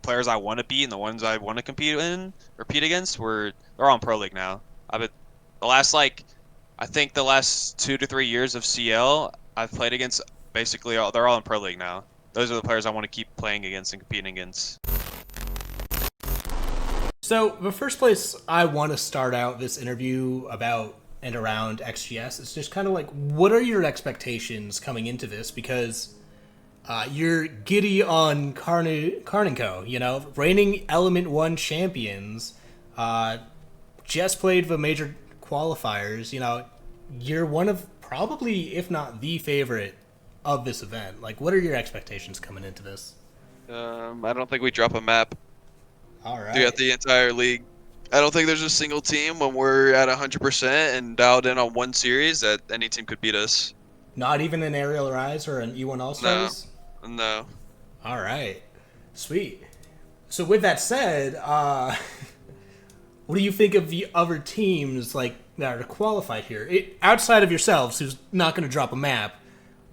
players I want to beat and the ones I want to compete against, they're all in Pro League now. I've been the last like I think the last 2 to 3 years of CL I've played against basically they're all in Pro League now. Those are the players I want to keep playing against and competing against. So the first place I want to start out this interview about and around XGS is just kind of like, what are your expectations coming into this? Because you're giddy on Karn, reigning Element 1 champions, just played the major qualifiers, you're one of probably, if not the favorite of this event. Like, what are your expectations coming into this? I don't think we drop a map All throughout right. the entire league. I don't think there's a single team when we're at 100% and dialed in on one series that any team could beat us. Not even an Aerial Rise or an E1 All No, Stars? no. All right. Sweet. So with that said, what do you think of the other teams like that are qualified here? Outside of yourselves, who's not going to drop a map,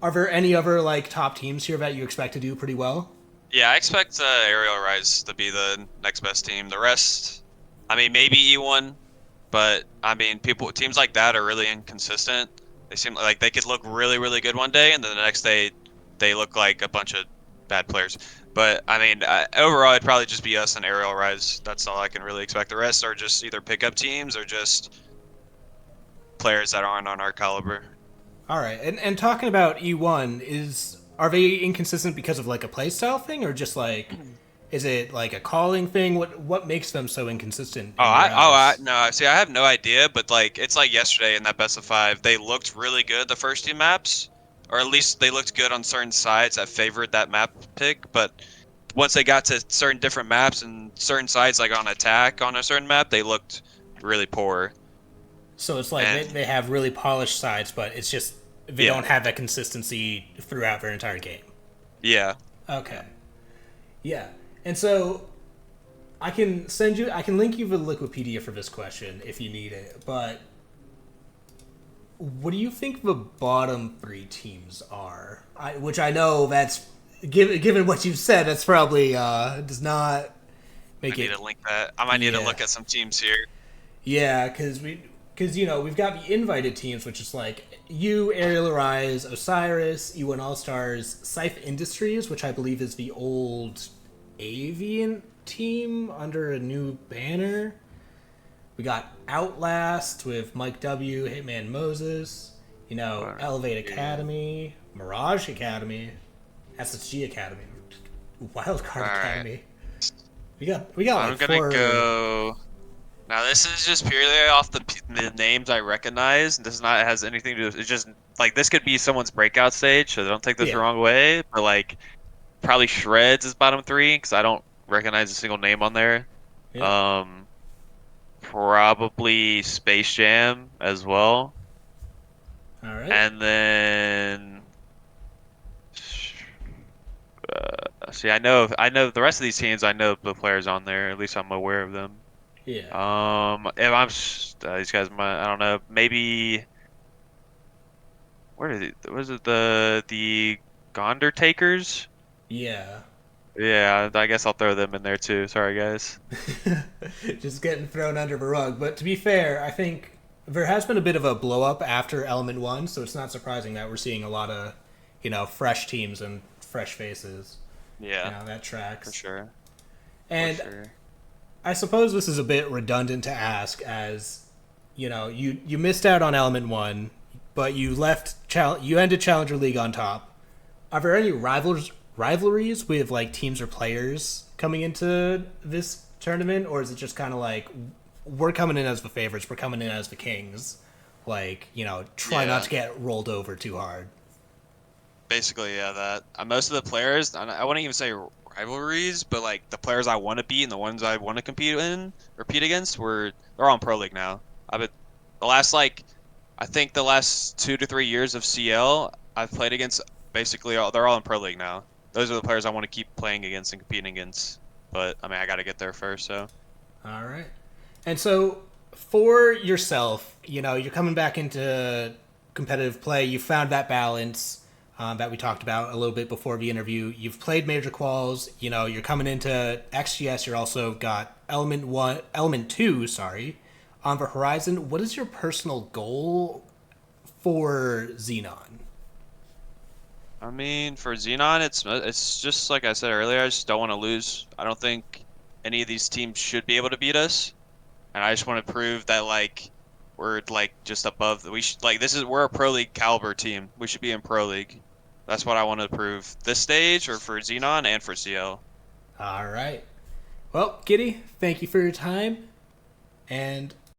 are there any other like top teams here that you expect to do pretty well? Yeah, I expect Aerial Rise to be the next best team. The rest, I mean, maybe E1, but I mean, teams like that are really inconsistent. They seem like they could look really, really good one day, and then the next day they look like a bunch of bad players. But I mean, overall, it'd probably just be us and Aerial Rise. That's all I can really expect. The rest are just either pickup teams or just players that aren't on our caliber. All right. And talking about E1, is are they inconsistent because of like a playstyle thing or just like is it like a calling thing? What makes them so inconsistent in your eyes? No. See, I have no idea, but like it's like yesterday in that best of five, they looked really good the first two maps, or at least they looked good on certain sides that favored that map pick. But once they got to certain different maps and certain sides, like on attack on a certain map, they looked really poor. So it's like And they have really polished sides, but it's just they yeah, don't have that consistency throughout their entire game. yeah. Okay. Yeah. And so I can link you the Wikipedia for this question if you need it, but what do you think the bottom three teams are? Which I know that's given what you've said, that's probably does not I make need it. to link that. I might need to Yeah, look at some teams here. yeah, because we've got the invited teams, which is like you, Aerial Arise, Osiris, E1 All Stars, Scythe Industries, which I believe is the old Avian team under a new banner. We got Outlast with Mike W, Hitman Moses, Elevate Academy, Mirage Academy, SSG Academy, All Wildcard right, Academy. We got I'm like gonna four. go. Now this is just purely off the names I recognize. This is not has anything to do. It's just like this could be someone's breakout stage, so don't take this the Yeah, wrong way. But like probably Shreds is bottom three because I don't recognize a single name on there. yeah. Um, Probably Space Jam as well, All right. and then see I know the rest of these teams. I know the players on there. At least I'm aware of them. Yeah, If these guys might, I don't know, maybe was it the Gonder Takers? yeah. Yeah, I guess I'll throw them in there too. Sorry, guys. Just getting thrown under the rug. But to be fair, I think there has been a bit of a blow up after Element One, so it's not surprising that we're seeing a lot of, fresh teams and fresh faces. Yeah, That for tracks. sure, for And sure. I suppose this is a bit redundant to ask, as you missed out on Element One, but you ended Challenger League on top. Are there any rivalries with like teams or players coming into this tournament, or is it just kind of like we're coming in as the favorites, we're coming in as the kings, like try not Yeah, to get rolled over too hard? basically, yeah. That most of the players, I wouldn't even say rivalries, but like the players I want to beat and the ones I want to compete against, they're all in Pro League now. I've been the last like I think the last 2 to 3 years of CL I've played against they're all in Pro League now. Those are the players I want to keep playing against and competing against. But I mean, I got to get there first, so. All right. And so for yourself, you're coming back into competitive play. You found that balance. that we talked about a little bit before the interview. You've played major quals. You know, you're coming into XGS. You're also got Element 2, sorry, on the horizon. What is your personal goal for Xenon? I mean, for Xenon, it's just like I said earlier. I just don't want to lose. I don't think any of these teams should be able to beat us, and I just want to prove that like we're like just above. We should like this is we're a pro league caliber team. We should be in pro league. That's what I want to prove this stage or for Xenon and for CL. All right. Well, Giddy, thank you for your time, and